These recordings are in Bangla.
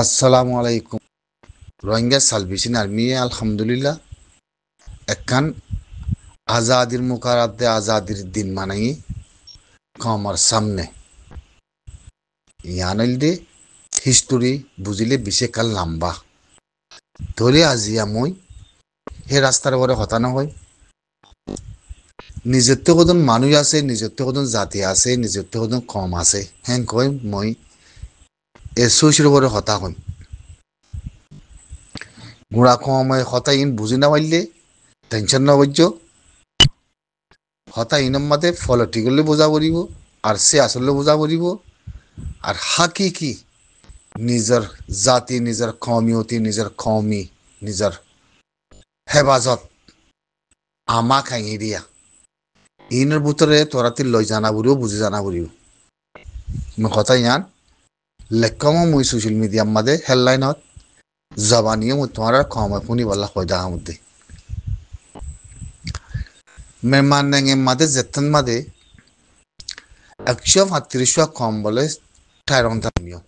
আসসালামু আলাইকুম। রোহিঙ্গা সালভেশন আর্মি আলহামদুলিল্লাহ একখান আজাদির মুখারাতে আজাদির দিন মানাই কমর সামনে ইয়ানলদে হিস্টোরি বুঝিলে বিশেকাল লম্বা ধরে আজিয়া মই সেই রাস্তার পরে হতানো হয় নিজের তো কতজন মানুষ আছে, নিজের তো কতজন জাতি আছে, নিজের তো কতজন কম আছে, হ্যাঁ কয় মই এসোসির পরে হতা হই গুড়া কম হতা ইন বুঝি না পারলে টেনশন না বলছ হতা ইনম মাতে পলিটিক্যালি বোঝা পড়িব আর সে আসলে বোঝা পড়িব আর হাকি কি নিজের জাতি, নিজের কমিউনিটি, নিজের কমি, নিজের হেফাজত আমা খাঙি দিয়া ইনের ভিতরে তোরাতি লই জানা বুড়িও বুঝি জানা বুড়িও কথা ইয়ান লেখম মুই সোশ্যাল মিডিয়ার মাঝে হেডলাইনত জবানিয়ে মুই তোমার কম শুনি বলা হয় দেখা মধ্যে মেহমান নেঙে মাঝে যেতন মাঝে 135 কম বলে ঠাইরংতা নিও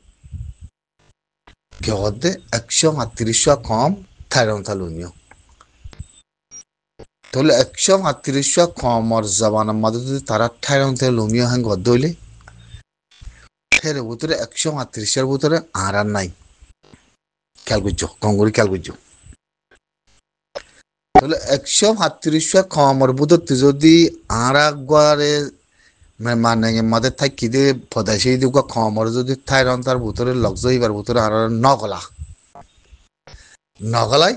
কেহদে 135 কম ঠাইরংতা লুনিও তাহলে 135 কমর জবানের মাঝে যদি তারা ঠাইরংতা লুমিও হ্যাঁ গদ হইলে এর ভিতরে 135 ভিতরে আর নাই খেয়াল করছো কঙ্গুরি খেয়াল করছো তাহলে 135 কমর ভিতরে যদি আর একবারে মানে মাঝে থাকি দে ফদাইছে দিকে কমর যদি ঠাইরংতার ভিতরে লগ্জ হইবার ভিতরে আর নগলাই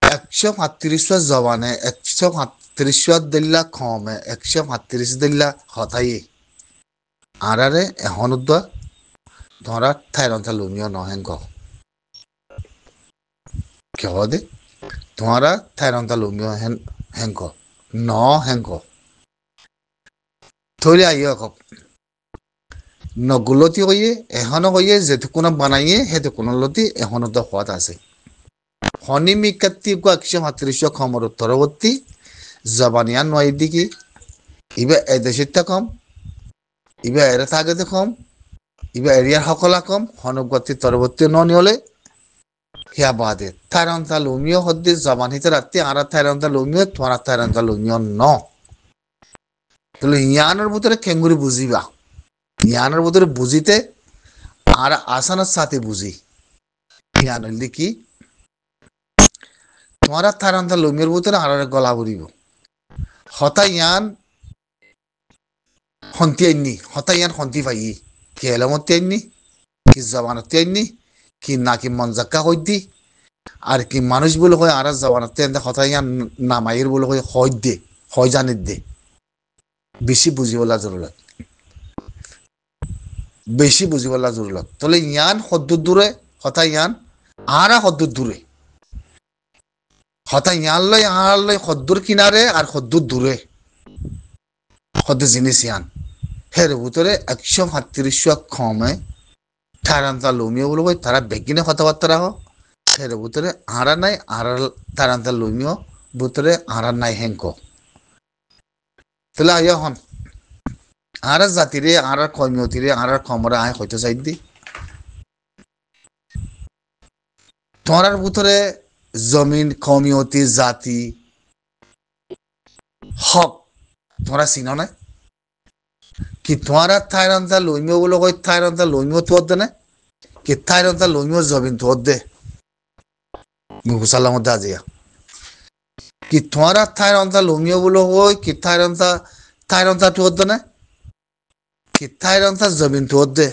135 জবানে 135 দিল্লা কমে 135 দিল্লা হতাই আরারে এখন ধরা ঠাইরংতা লুমিও নহেঙ্গ কেহ দে তোমারা ঠাইরংতা লুমিও হেঙ্গ ন হেঙ্গ থইলে আইয় কক নগুলতি হইয়ে এখনো হইয়ে যেটুকুনা বানাইয়ে সেটুকুনা লতি এখনো তো হওয়াত আছে হনিমিকাত্তি 135 কমর উত্তরবর্তী জবানিয়া নয় দিকে ইবা এদেশিতা কম ইবা এর থাকতে কম ইবা এরিয়ার সকলা কম হনুগতি তরবর্তী নিহলে হিয়া বাদে থাইরংতা লুমিও হদ্দি জবান হিতে রাত্রি আর থাইরংতা লুমিও তোমার থাইরংতা লুমিও ন তাহলে ইয়ানের ভিতরে খেঙ্গুরি বুঝিবা ইয়ানের ভিতরে বুঝিতে আর আসানের সাথে বুঝি ইয়ান হইলে কি তোমার থাইরংতা লুমিওর ভিতরে আর গলা বুড়িব হতা ইয়ান হন্তি আইনি হতা ইয়ান হন্তি পাই কি এলামতি আইনি কি জবানতি আইনি কি নাকি মনজাক্কা কই দি আর কি মানুষ বলে হয় আর জবানতি আনতে হতা ইয়ান নামাইয়ের বলে হয় দে হয় জানিত দে বেশি বুঝিবলা জরুরত বেশি বুঝিবলা জরুরত তাহলে ইয়ান হদ্দুর দূরে হতা ইয়ান আর হদ্দুর দূরে হতা ইয়ান লই আর লই হদ্দুর কিনারে আর হদ্দুর দূরে হদ্দু জিনিস ইয়ান হের ভিতরে 135 কমে ঠাইরংতা লুমিও বলে তারা বেগিনে কথাবার্তা রাখো হের ভিতরে আর নাই আর ঠাইরংতা লুমিও ভিতরে আর নাই হেঙ্ক তাহলে আইয়া হন আর জাতিরে আর কমিউনিটিরে আর কমরে আয় হইতে চাই দি তোমার ভিতরে জমিন কমিউনিটি জাতি হক তোমরা চিনো না কি তোমার থাইরংতা লইমিও বলে কই থাইরংতা লইমিও তোর দে না কি থাইরংতা লইমিও জমিন তোর দে মুসাল্লাম মধ্যে আজিয়া কি তোমার থাইরংতা লইমিও বলে কই কি থাইরংতা তোর দে না কি থাইরংতা জমিন তোর দে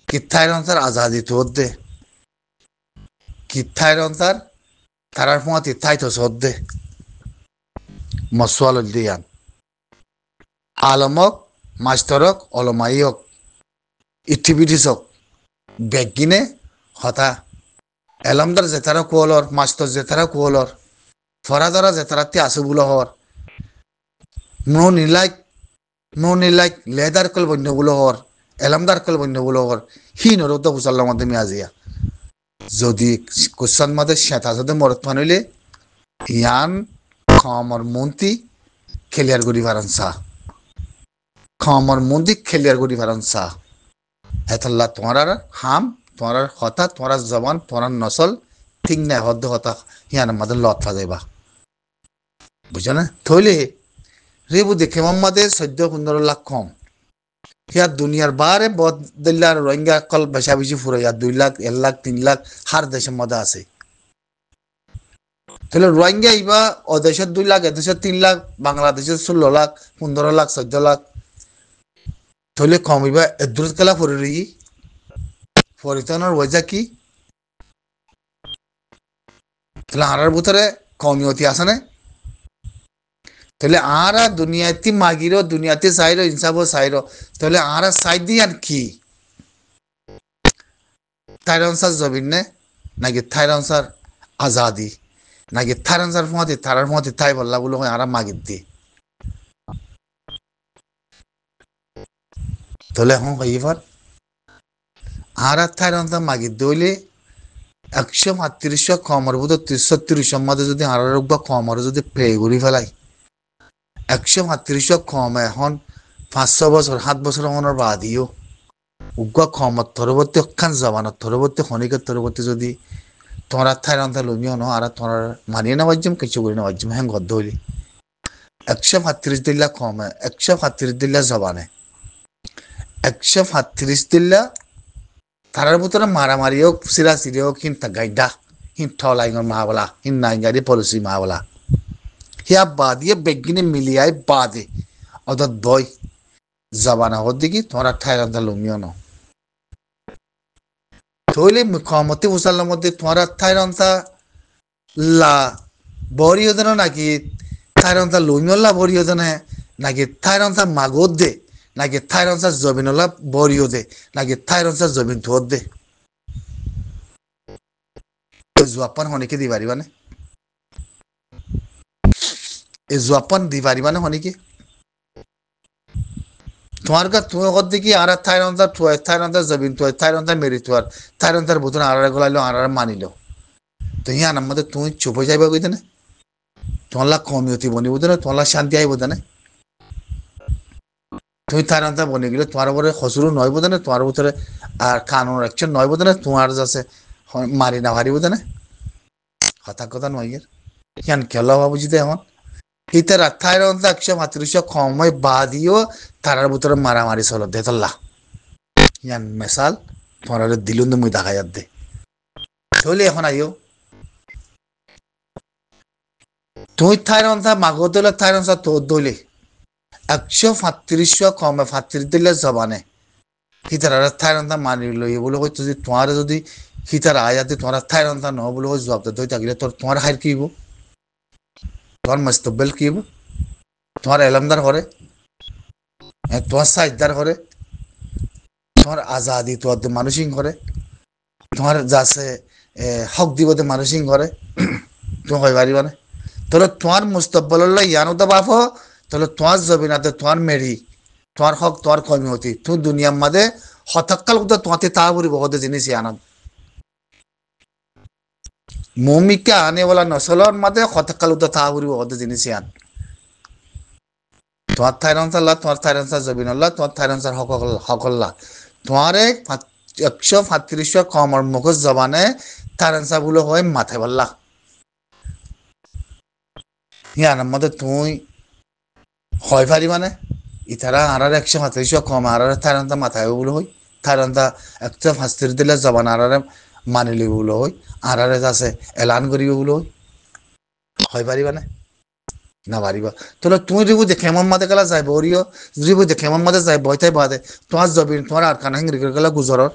কি থাইরংতার আজাদি তোর দে কি থাইরংতার তারার ফোঁয়াতি থাই তো সদ দে মসওয়াল দিয়ান আলমক মাস্টরক অলমাইয়ক ইটিভিটিসক বেগিনে হতা এলমদার জেতারা কুয়লর মাস্টর জেতারা কুয়লর ফরাদরা জেতারাতে আসে বুলো হর নো নিলাইক লেদার কল বন্য বুলো হর এলমদার কল বন্য বুলো হর হি নরদ হুসাল্লাহ মাধ্যমে আজিয়া যদি কুসান মাদে সেতা যদি মরত মানইলে ইয়ান খমর মন্ত্রী খেলিয়ার গরি ভারান সা খমর মন্দির খেলিয়ার গরি ভারান সা হেতাল্লা তোমার হাম তোমার কথা তোমার জবান তোমার নসল ঠিক নাই হদ্দ কথা হিয়ান মাদের লত ফাজাইবা বুঝছো না থইলে রেবু দেখে মাম্মাদে 14-15 লাখ কম হিয়া দুনিয়ার বারে বদ দিল্লার রোহিঙ্গা কল বেশা বেশি ফুরে 2 লাখ 1 লাখ 3 লাখ হার দেশের মধ্যে আছে তাহলে রোহিঙ্গা ইবা ও দেশের 2 লাখ এদেশের 3 লাখ বাংলাদেশের 16 লাখ 15 লাখ 14 লাখ তাহলে কম ইবা দূরত খেলা ফুরে রি ফরিতানোর ওজা কি তাহলে আরার ভিতরে কমিয়তি আছে না তাহলে আরা দুনিয়াতে মাগিরো দুনিয়াতে চাইরো ইনসাফও চাইরো তাহলে আরা চাই দি আর কি থাইরনসার জবিন নে নাকি থাইরনসার আজাদি নাকি থাইরনসার ফোঁয়াতে থারার ফোঁয়াতে থাই বললা বলে আরা মাগির দি তাহলে এখন কইবার আরা থাইরনসার মাগির দইলে 135 কমর বোধ 30-30 মধ্যে যদি আরার বা কমর যদি প্লে করি ফেলাই 135 কম এখন 500 বছর 7 বছর মনের বাদিও উগ্র কমত থরবর্তী অক্ষান জবানত থরবর্তী খনিকের থরবর্তী যদি তোমরা থাইরন্থা লমিও ন আর তোমরা মানিয়ে না বাজ্যম কিছু করি না বাজ্যম হ্যাঁ গদ্দ হইলি 135 দিল্লা কম 135 দিল্লা জবানে 135 দিল্লা তারার ভিতরে মারামারি হোক সিরা সিরি হোক হিন গাইডা হিন ঠলাইঙ্গর মাহবলা হিন নাইঙ্গারি পলিসি মাহবলা হিয়া বাদিয়ে বেগিনে মিলিয়ায় বাদে অর্থাৎ বই জবানা হর দিকে তোমরা থাইরন্থা লমিও ন থইলে মুখামতি মুসাল্লার মধ্যে তোমরা থাইরন্থা লা বরিও দেন নাকি থাইরন্থা লমিওল্লা বরিও দেন নাকি থাইরন্থা মাগত দে নাকি থাইরন্থা জবিনল্লা বরিও দে নাকি থাইরন্থা জবিন ধর দে জোয়াপান হনিকে দি পারিবানে এই জোয়াপান দি পারিবানে হনিকে তোমার কা তুমি কত দেখি আর থাইরন্থা জবিন তুই থাইরন্থা মেরি তুয়ার থাইরন্থার বুতন আর গলাইলো আর মানিল তো ইয়া আমাদের তুমি চুপ হয়ে যাইবা কইতে না তোমার কমিউনিটি বনি বুঝে না তোমার শান্তি আইব না তুমি থাইরন্থা বনি গেলে তোমার উপরে খসরু নয় বোধ না তোমার ভিতরে আর কানুন অ্যাকশন নয় বোধ না তোমার যাচ্ছে মারি না হারি বোধ না কথা কথা নয় এর কেন খেলা হওয়া বুঝিতে এখন ইতার থাইরন্থা 135 কময় বাদিও তারার ভিতরে মারামারি চলো দেতল্লা ইয়ান মেসাল তোমার দিলুন মুই দেখা যাত দে চলে এখন আইও তুই থাইরন্থা মাগো দলে থাইরন্থা তোর দলে 135 কমে 35 দিলে জবানে হিতার থাইরন্থা মানি লই বলে কই যদি তোমার যদি হিতার আয়াতে তোমার থাইরন্থা ন বলে কই জবাব দই থাকিলে তোর তোমার হাইর কিব তোমার মস্তবেল কিব তোমার এলমদার করে তোমার সাইজদার করে তোমার আজাদি তোমার মানুষিং করে তোমার যাচ্ছে হক দিবতে মানুষিং করে তুমি কই পারিবা না তাহলে তোমার মুস্তকবল ইয়ানো দা বাপ তাহলে তোমার জবিনাতে তোমার মেরি তোমার হক তোমার কমিউনিটি তুমি দুনিয়ার মাঝে হতকাল কথা তোমাতে তা বলি বহুত জিনিস আনন্দ মমিকে আনে বলা নসলর মাঝে হতকাল কথা তা বলি বহুত জিনিস আন তোমার থাইরন্সাল্লাহ তোমার থাইরন্সার জবিনাল্লাহ তোমার থাইরন্সার হকল্লাহ তোমার 135 কমর মুখজ জবানে থাইরন্সা বলে হয় মাথায় বললা ইয়ার মধ্যে তুই হয় পারি মানে ইতারা আর 135 কম আর থাইরন্সা মাথায় বলে হই থাইরন্সা 135 দিলে জবান আর মানিলি বলে হই আর আছে এলান করিব বলে হয় পারি মানে না পারিবা তাহলে তুমি রিবু দেখে মন মাঝে গেলা যাই বরিও রিবু দেখে মন মাঝে যাই বইতাই বাদে তোমার জবিন তোমার আর কানা হিংরি গেলা গুজরর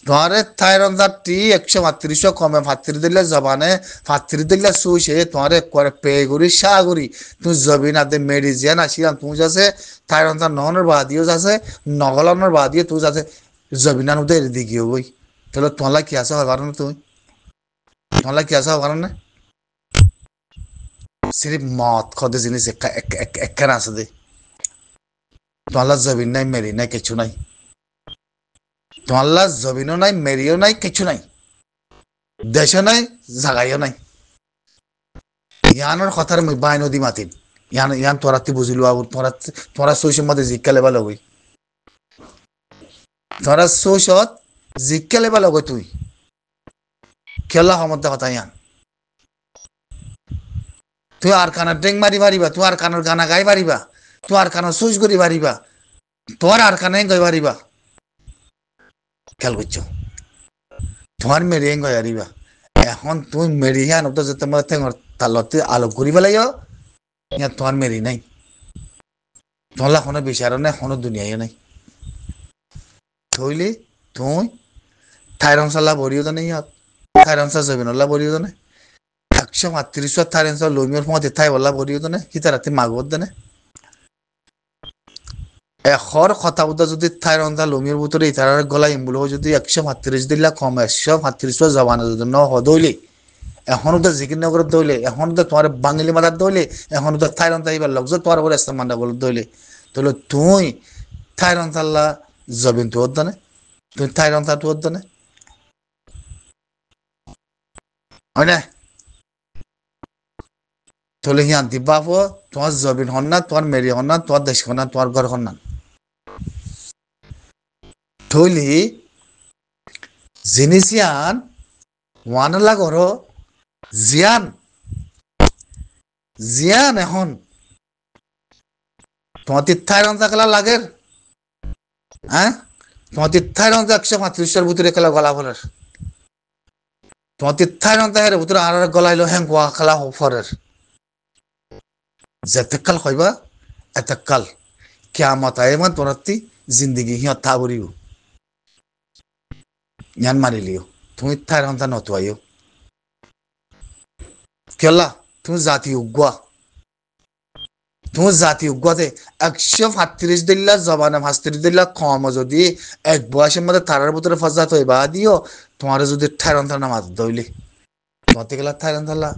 তোমার থাইরন্থা টি 135 কমে 35 দিলে জবানে 35 দিলে সুইছে তোমার করে পে গুরি সাগুরি তুমি জবিন আদে মেডিজিয়ান আসিলাম তুমি যাচ্ছে থাইরন্থা নহনের বাদিও যাচ্ছে নগলানোর বাদিও তুই যাচ্ছে জবিনান উদে দিগিও গই তাহলে তোমার কি আসা হয় কারণ তুমি তোমার কি আসা হয় কারণ না सिर्फ मौत खुद जिनिस एक আছে দে তোমার জবিন নাই মেরি নাই কিছু নাই তোমার জবিনও নাই মেরিও নাই কিছু নাই দেশও নাই জাগাইও নাই ইয়ানোর কথার মই বাই নদী মাতিন ইয়ান তোরাতে বুঝিলো তোরা তোরা সইসের মধ্যে জিজ্ঞা লেবা লগই তোরা সোশত জিজ্ঞালে বা লগে তুই খেলা সমতা কথা ইয়ান তুই আর কানার ডেং মারি পারিবা তুই আর কানার গানা গাই পারিবা তুই আর কানার সুইচ করি পারিবা তোর আর কানে গাই পারিবা খেয়াল করছো তোমার মেরিয়ে গাই পারিবা এখন তুই মেরিয়ে আনতো যে তোমার ঠেঙর তালতে আলো করি পেলাইও ইয়া তোমার মেরি নাই তোলা কোনো বিচার নাই কোনো দুনিয়ায় নাই থইলে তুই থাইরন সাল্লা বরিও তো নেই থাইরন সা জবিনল্লা বরিও তো নেই 138 থাইরন সা লমিয়র ফমতে থাই বল্লা বরিও তো নেই কিতা রাতে মাগবত দেনে এখর কথা বলতে যদি থাইরন সা লমিয়র ভিতরে ইতার গলা ইমবুলো যদি 138 দিলা কম 138 জবান যদি ন হদইলে এখনো তো জিকির নগর দইলে এখনো তো তোমার বাঙালি মাদার দইলে এখনো তো থাইরন তাইবার লোক যে তোমার বলে ইসলাম মান্ডা বলে দইলে তাহলে তুই থাইরন সাল্লা জবিন তো হদ্দানে তুই থাইরন তা তো হদ্দানে হয় না তাহলে হিয়ান দিবা তোমার জবিন হন না তোমার মেরি হন না তোমার দেশ হন না তোমার ঘর হন না থইলি জিনিসিয়ান ওয়ানলা করো জিয়ান জিয়ান এখন তোমার থাইরন থাকলা লাগের হ্যাঁ তোমার থাইরন 135 ভিতরে খেলা গলা ফরের তোমার থাইরন তাহের ভিতরে আর গলাইলো হ্যাং গোয়া খেলা ফরের যেতেকাল কইবা এতেকাল কিয়ামত আইমান তোরাতি জিন্দগি হিয়ত থা বরিও জ্ঞান মারিলিও তুমি থাইরন তা নতুয়াইও কেলা তুমি জাতি উগুয়া তুমি জাতি উগুয়াতে 135 দিল্লা জবানে 35 দিল্লা কম যদি এক বয়সের মধ্যে তারার ভিতরে ফজাত হইবা দিও তোমার যদি থাইরন তা নামাজ দইলে তোমাতে গেলা থাইরন তালা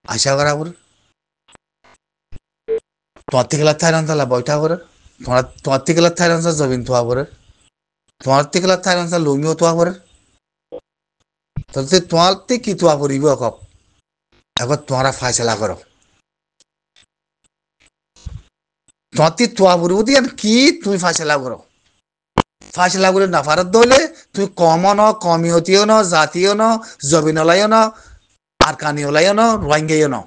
আশা করা বল তোমাতে গেলা থাইরন তালা বৈঠা করে তোমাতে গেলা থাইরন সা জবিন তোয়া করে তোমাতে গেলা থাইরন সা লমিও তোয়া করে তাতে তোমাতে কি তোয়া করিব কপ এখন তোমারা ফাইসলা করো তোমাতে তোয়া করিব দিয়ে কি তুমি ফাইসলা করো ফাইসলা করে না ফারত দইলে তুই কমও ন কমিয়তিও ন জাতিও ন জবিনলাইও ন আর কানিওলাইও ন রোহিঙ্গাইও ন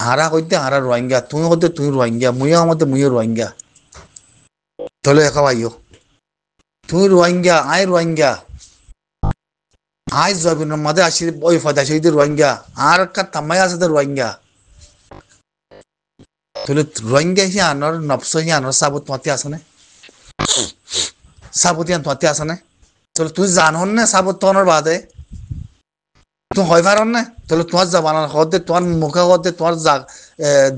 হারা কইতে হারা রোহিঙ্গা তুমি হতে তুই রোহিঙ্গা মুইও মতে মুইও রোহিঙ্গা তাহলে একা ভাইও তুই রোহিঙ্গা আই রোহিঙ্গা আই জবিনের মধ্যে আসি ওই ফদা সেই রোহিঙ্গা আর কা তামাই আছে তো রোহিঙ্গা তাহলে রোহিঙ্গা হি আনর নফস হি আনর সাবুত মাতি আছে না সাবুত ইয়ান মাতি আছে না তাহলে তুই জানন না সাবুত তোর বাদে তুই হয় পারন না তাহলে তোমার জবানের হতে তোমার মুখে হতে তোমার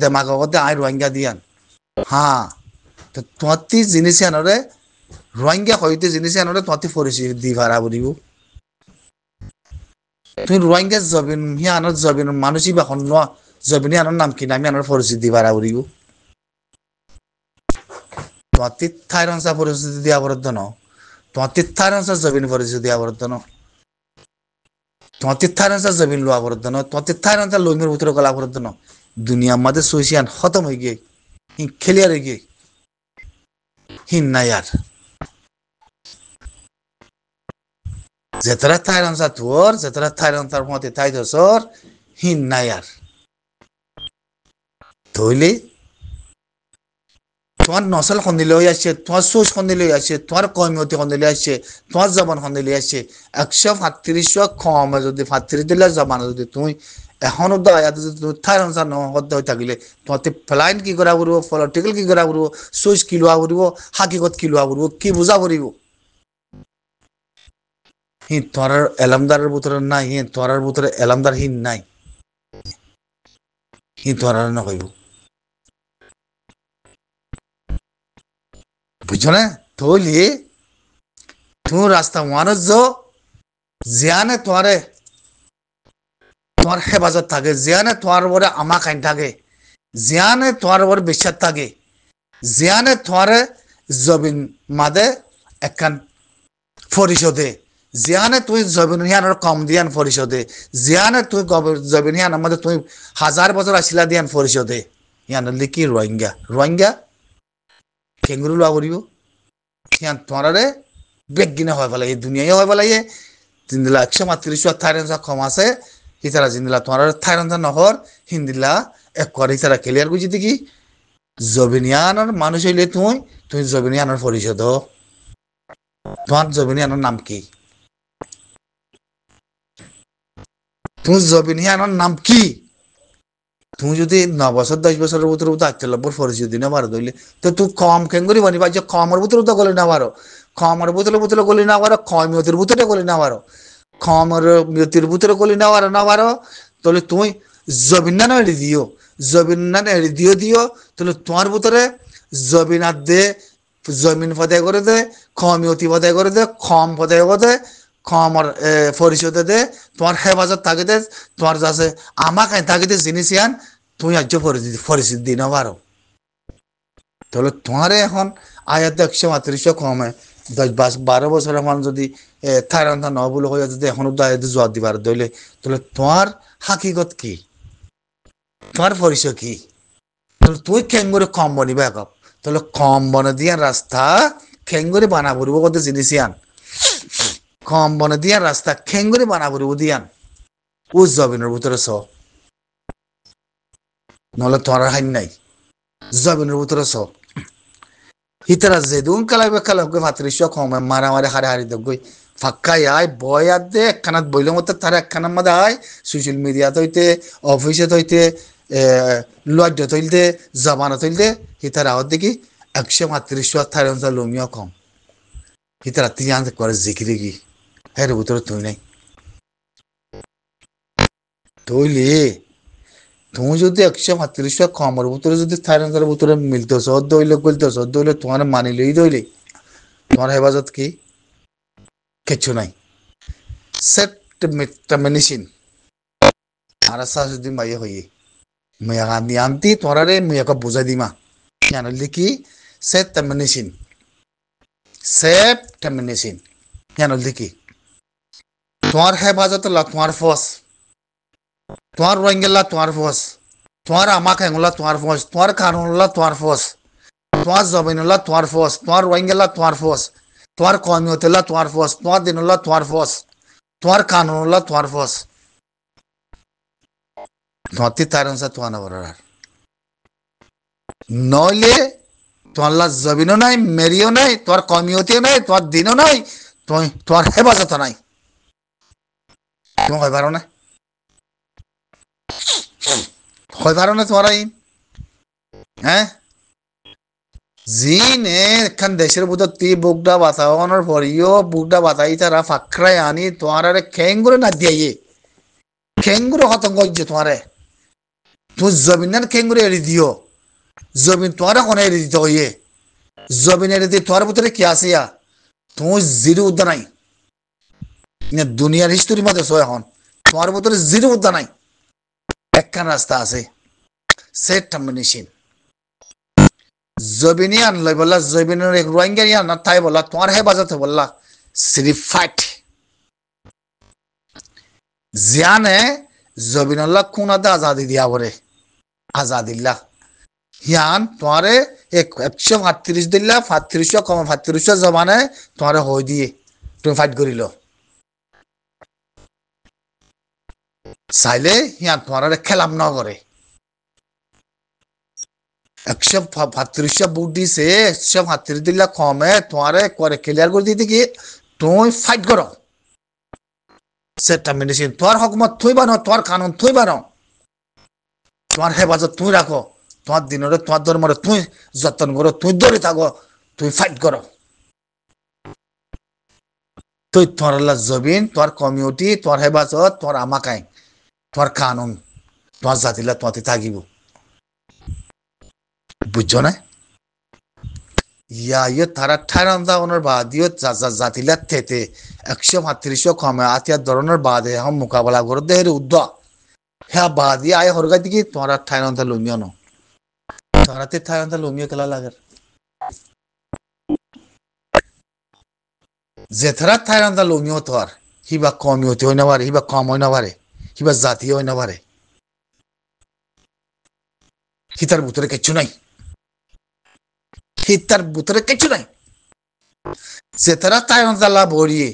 দেমাগ হতে আই রোহিঙ্গা দিয়ান হ্যাঁ তো তোমার জিনিস আনরে রোহিঙ্গা হইতে জিনিস আনরে তোমার পরিচয় দি ভাড়া বলিব তুমি রোহিঙ্গা জবিন হি আনর জবিন মানুষই বা হন জবিনী আনর নাম কি নামি আনর পরিচয় দি ভাড়া বলিব তোমার থাইরন সা পরিচয় দিয়া বরদ ন তোমার থাইরন সা জবিন পরিচয় দিয়া বরদ ন তোমার থাইরন সা জবিন লোয়া বরদ ন তোমার থাইরন সা লইমের ভিতরে গলা বরদ ন দুনিয়া মধ্যে সুইসিয়ান খতম হয়ে গিয়ে হি খেলিয়ার হয়ে গিয়ে হি নায়ার যেতরা থাইরন সা তোর যেতরা থাইরন তার মতে থাই দসর হি নায়ার ধইলে তোমার নসল খন্দিলে হয়ে আসছে তোমার সোচ খন্দিলে হয়ে আসছে তোমার কমিয়তি খন্দিলে আসছে তোমার জবান খন্দিলে আসছে 135 কম যদি 35 দিলে জবান যদি তুমি এখনো তো আয়াতে যদি তুমি থাইরন সা নহদ হয়ে থাকিলে তোমাতে ফ্লাইন কি করা পড়ব পলিটিক্যাল কি করা পড়ব সোচ কি লোৱা পড়ব হাকিকত কি লোৱা পড়ব কি বুঝা পড়ব হি তোর এলামদারের ভিতরে নাই হি তোর ভিতরে এলামদার হি নাই হি তোর নকইব বুঝছো না তৈলি তুমি রাস্তা মানুষ জিয়ানে তোমার হেফাজত থাকে জিয়ানে তোমার বরে আমা খাইন থাকে জিয়ানে তোমার বরে বিশ্বাস থাকে জিয়ানে তোমার জবিন মাদে একখান পরিশোধে জিয়ানে তুই জবিন হিয়ানোর কম দিয়ান পরিশোধে জিয়ানে তুই জবিন হিয়ানোর মধ্যে তুই 1000 বছর আসিলা দিয়ান পরিশোধে ইয়ানোর লিখি রোহিঙ্গা রোহিঙ্গা কেঙ্গুরি লোৱা কৰিব সিয়ান তোমাৰে বেগিনে হয় পেলাই এই দুনিয়াই হয় পেলাই জিন্দিলা 138 থাইরঞ্জা কম আছে ইতারা জিন্দিলা তোমার থাইরঞ্জা নহর হিন্দিলা এক করে ইতারা ক্লিয়ার বুঝি দেখি জবিনিয়ানোর মানুষ হইলে তুমি জবিনিয়ানোর পরিচয় দাও তোমার জবিনিয়ানোর নাম কি তুমি জবিনিয়ানোর নাম কি তুমি যদি 9 বছর 10 বছরের ভিতরে আচ্ছাল্লাবর পরিচয় দিনে পারো দইলে তো তুই কম কেঙ্গুরি বানিবা যে কমের ভিতরে তো গলি না পারো কমের ভিতরে গলি না পারো কমিয়তের ভিতরে গলি না পারো কমের মিয়তির ভিতরে গলি না পারো তাহলে তুমি জবিনান এড়ি দিও জবিনান এড়ি দিও তাহলে তোমার ভিতরে জবিনাত দে জমিন ফদায় করে দে কমিয়তি ফদায় করে দে কম ফদায় করে দে কমর পরিচয় দে তোমার হেফাজত থাকে দে তোমার যাচ্ছে আমাকে থাকে দে জিনিস ইয়ান তুমি আজ পরিচিত দিন পারো তাহলে তোমারে এখন আয়াতে 138 কমে 10-12 বছরের মানুষ যদি থাইরন্ধা ন বলে হয়ে যদি এখনো জবাব দিবার দইলে তাহলে তোমার হাকিকত কি তোমার পরিচয় কি তাহলে তুই খেঙ্গুরি কম বনিবা এক তাহলে কম বনে দিয়া রাস্তা খেঙ্গুরি বানা পড়ব কত জিনিস ইয়ান কম বনে দিয়া রাস্তা খেঙ্গুরি বানা পড়ব দিয়ান ও জবিনের ভিতরে চ নহলে তোমার হাইন নাই জবিনের ভিতরে চ হিতারা যেদুন কালাবে ভাতৃশ্ব কমে মারামারি হারি দগই ফাক্কাই আয় বয় আর দে একখানাত বইলে মতো তার একখানার মধ্যে আয় সোশ্যাল মিডিয়াত হইতে অফিসে হইতে লজ্জত হইতে জবানত হইতে হিতারা আওয়ার দেখি 138 থাইরঞ্জা লমিও কম হিতারা তুই আনতে করে জিকিরে কি হ্যাঁ ভিতরে তুই নাই তৈলে তুমি যদি 138 কমের ভিতরে যদি থাইরঞ্জার ভিতরে মিলতেছ দইলে গলতেছ দইলে তোমার মানিলেই দইলে তোমার হেফাজত কি কিচ্ছু নাই সেট মেডিসিন আর যদি মাইয়ে হইয়ে মেয়া নিয়ান্তি তোমারে মেয়াকে বুঝাই দিমা জানলি কি সেট মেডিসিন জানলি কি তোমার হেফাজত তোমার ফস তোমার রোহিঙ্গা তোমার ফস তোমার আমাকে হেঙ্গলা তোমার ফস তোমার কানুনলা তোমার ফস তোমার জমিনলা তোমার ফস তোমার রোহিঙ্গা তোমার ফস তোমার কমিয়তলা তোমার ফস তোমার দিনলা তোমার ফস তোমার কানুনলা তোমার ফস তোমার তারনসা তোমার না বরার নইলে তোমার জমিনও নাই মেরিও নাই তোমার কমিয়তিও নাই তোমার দিনও নাই তোমার হেফাজত নাই তুমি হয় পারো না হয় পারো না তোমার হ্যাঁ জিনে এখান দেশের ভিতর তুই বুকটা বাঁচানোর পরিও বুকটা বাঁচাই তারা ফাঁকড়ায় আনি তোমার আরে খেঙ্গুরে না দিয়ে খেঙ্গুরে খতম করছে তোমারে তুই জমিনের খেঙ্গুরে এড়ি দিও জমিন তোমার কোনে এড়ি দিতে হইয়ে জমিন এড়ি দিয়ে তোমার ভিতরে কি আসিয়া তুমি জিরো উদ্যা নাই দুনিয়ার হিস্টোরির মধ্যে সো এখন তোমার ভিতরে জিরো উদ্যা নাই একখান রাস্তা আছে সেট মেডিসিন জবিনী আনলাই বললা জবিনের এক রোহিঙ্গারি আনা তাই বললা তোমার হে বাজাতে বললা সিরিফ ফাইট জিয়ানে জবিনুল্লাহ কোনাতে আজাদি দিয়া বলে আজাদিল্লাহ হিয়ান তোমারে 138 দিল্লা 35 কম 35 জমানে তোমারে হই দিয়ে তুমি ফাইট করিল চাইলে হিয়ান তোমারে খেলাম না করে 135 বুট দিছে 135 দিল্লা কমে তোমারে করে ক্লিয়ার করে দিতে কি তুমি ফাইট করো সেটা মেডিসিন তোমার হকমত তুই বানো তোমার কানুন তুই বানো তোমার হেফাজত তুই রাখো তোমার দিনরে তোমার ধর্মরে তুই যত্ন করো তুই ধরে থাকো তুই ফাইট করো তুই তোমার জবিন তোমার কমিউনিটি তোমার হেফাজত তোমার আমাকাই তোমার কানুন তোমার জাতিলা তোমাতে থাকিব বুঝছো না ইয়া ইয়ে তারা ঠাইরান্দা ওনার বাদিও জাতিলা থেতে 138 কমে আতিয়া ধরনের বাদে হাম মোকাবেলা করে দেহের উদ্যা হ্যাঁ বাদি আয় হরগা দিকে তোমার ঠাইরান্দা লুমিও ন তোমারাতে ঠাইরান্দা লুমিও খেলা লাগে যেথারা ঠাইরান্দা লুমিও তোর হিবা কমিউনিটি হই না পারে হিবা কম হই না পারে হিবা জাতি হই না পারে হিতার ভিতরে কিচ্ছু নাই হিতার ভিতরে কিছু নাই সেতারা তাইরন্তালা ভরিয়ে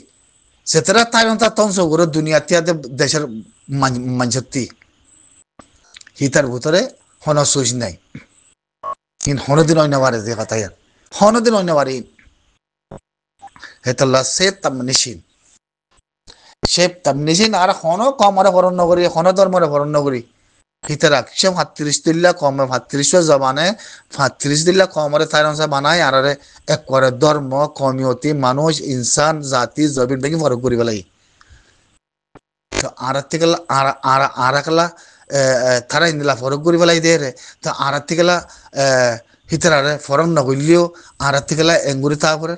সেতারা তাইরন্তা তংস করে দুনিয়াতে দেশের মানসত্তি হিতার ভিতরে হন সুইচ নাই কিন্তু হনদিন অন্য বারে যে কথা হনদিন অন্য বারে হেতাল্লা সে তামনিসিন সে তামনিসিন আর হন কমরে হরণ নগরী হন ধর্মরে হরণ নগরী হিতারা সে ৩৫ দিল্লা কমে ৩৫ জবানে ৩৫ দিল্লা কমরে তাইরনসা বানায় আর এক করে ধর্ম কমিউনিটি মানুষ ইনসান জাতি জবিন বেগি ফরক করি বেলাই তো আর থেকে আর একলা তারা ইন্দিলা ফরক করি বেলাই দে রে তো আর থেকে হিতারে ফরক নগলিও আর থেকে এঙ্গুরি তারপরে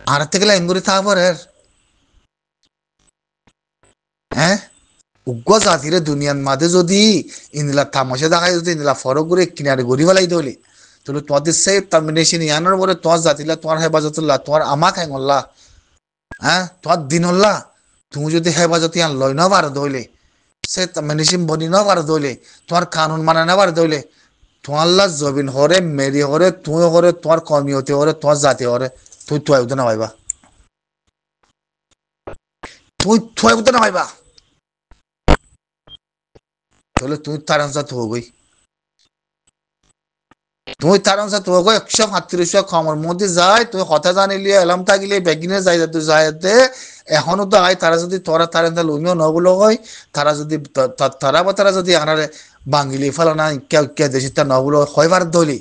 আর থেকে এঙ্গুরি তারপরে হ্যাঁ উগ্র জাতিরে দুনিয়ার মাঝে যদি ইন্দিলা তামাশা দেখায় যদি ইন্দিলা ফরক করে কিনারে গড়ি ফেলাই দলি তাহলে তোমাদের সেই টার্মিনেশন ইয়ানোর পরে তোমার জাতিলা তোমার হেফাজতুল্লাহ তোমার আমাক হ্যাংল্লাহ হ্যাঁ তোমার দিন হল্লা তুমি যদি হেফাজত ইয়ান লয় না পারো দইলে সে টার্মিনেশন বনি না পারো দইলে তোমার কানুন মানে না পারো দইলে তোমার লা জবিন হরে মেরি হরে তুই হরে তোমার কমিউনিটি হরে তোমার জাতি হরে তুই তুই উঠে না ভাইবা তুই উঠে না ভাইবা তাহলে তুই তার আনসার তো হবই তুই তার আনসার তো হবো ১৩৫ কমর মধ্যে যায় তুই কথা জানিলি এলাম থাকিলে বেগিনে যাই তুই যাইতে এখনো তো আয় তারা যদি তোরা তার লুমিও নগুলো হয় তারা যদি তারা যদি আনারে বাঙিলি ফেলানা কে দেশি তা নগুলো হয়বার দলি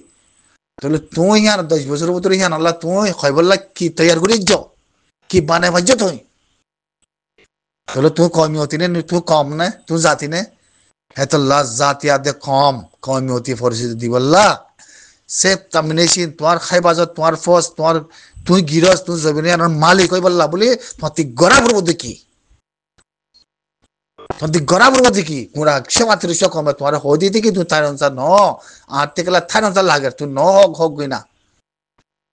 তাহলে তুই ইয়ার ১০ বছরের ভিতরে ইয়ান আল্লাহ তুই হইবল্লা কি তৈয়ার করি য কি বানে ভাজ্য তুই তাহলে তুই কমিউনিটি নে তুই কম নে তুই জাতি নে হেতল্লাহ জাতিয়াদে কম কমিউনিটি পরিস্থিতি দিবল্লা সে টার্মিনেশন তোমার হেফাজত তোমার ফোর্স তোমার তুই গিরস তুই জমিনে মালিক হই বললা বলি তোমার গড়া পড়ব দেখি তোমার গড়া পড়ব দেখি পুরা ১৩৫ কমে তোমার হদি দেখি তুই তার অনুসার ন আর থেকে তার অনুসার লাগে তুই ন হোক গই না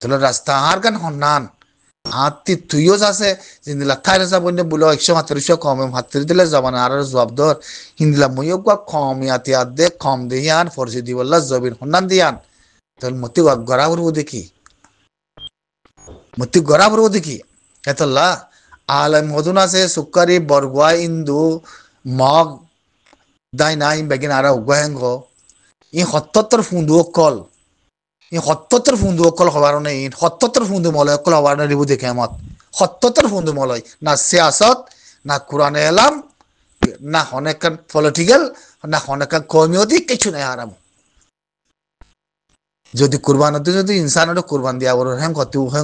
তাহলে রাস্তা আর গান হন্নান আত্মি তুইও যাচ্ছে জিন্দিলা থাইরেসা বন্যে বলে ১৩৫ কমে ৩৫ দিলে জবান আর জবাব ধর হিন্দিলা মইও কম ইয়াতে আদে কম দিয়ান ফরসি দিবল্লা জবিন হন্নান দিয়ান তাহলে মতি গড়া পড়ব দেখি মতি গড়া পড়ব দেখি এতল্লা আলম হদুন আছে সুকারি বরগুয়া ইন্দু মগ দাই নাই বেগিন আর উগাহেঙ্গ ই ৭০ ফুন্দু কল ই ৭০ ফুন্দু অকল হবার নেই ৭০ ফুন্দু মলয় অকল হবার নেই রিবু দেখে মত ৭০ ফুন্দু মলয় না সিয়াসত না কোরআনে এলাম না অনেক পলিটিক্যাল না অনেক কমিউনিটি কিছু নাই হারাম যদি কুরবানতে যদি ইনসানটা কুরবান দিয়া বড় হ্যাং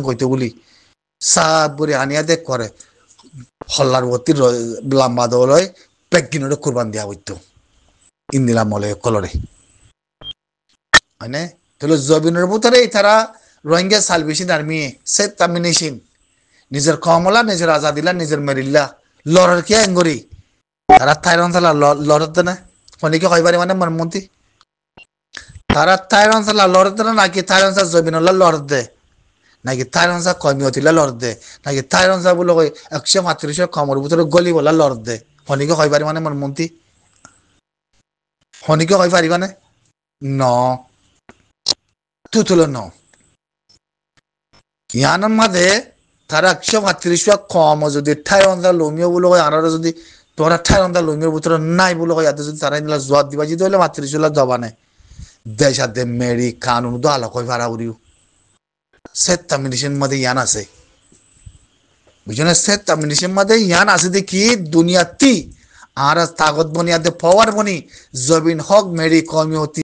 কইতে বলি সাব বরে আনিয়া দেখ করে হল্লার বতি লম্বা দলয় পেগিনটা কুরবান দিয়া হইতো ইন্দিলা মলয় কলরে মানে তাহলে জবিনের ভিতরে তারা রোহিঙ্গা সালভেশন আর্মি সে টার্মিনেশন নিজের কমলা নিজের আজাদিলা নিজের মেরিল্লা লড়ার কি আঙ্গুরি তারা থাইরন তালা লড়তে না অনেকে কইবারে মানে মনমন্তি তারা থাইরন তালা লড়তে না নাকি থাইরন সা জবিনল্লা লড়তে নাকি থাইরন সা কমিউনিটিলা লড়তে নাকি থাইরন সা বলে কই ১৩৫ কমর ভিতরে গলি বলা লড়তে অনেকে কইবারে মানে মনমন্তি অনেকে কইবারি মানে ন তুতুলো ন ইয়ানোর মাঝে তারা ১৩৫ কম যদি ঠাইরন্দা লমিও বলে হয় আর যদি তোরা ঠাইরন্দা লমিওর ভিতরে নাই বলে হয় যদি তারা নিলা জবাব দিবা যদি হলে ৩৫ জবানে দেশাতে মেরি কানুন তো আলো কই ভাড়া উড়িও সে টার্মিনেশন মাঝে ইয়ান আছে বুঝলেন সে টার্মিনেশন মাঝে ইয়ান আছে দেখি দুনিয়াতি আর তাগত বনি আদে পাওয়ার বনি জবিন হক মেরি কমিউনিটি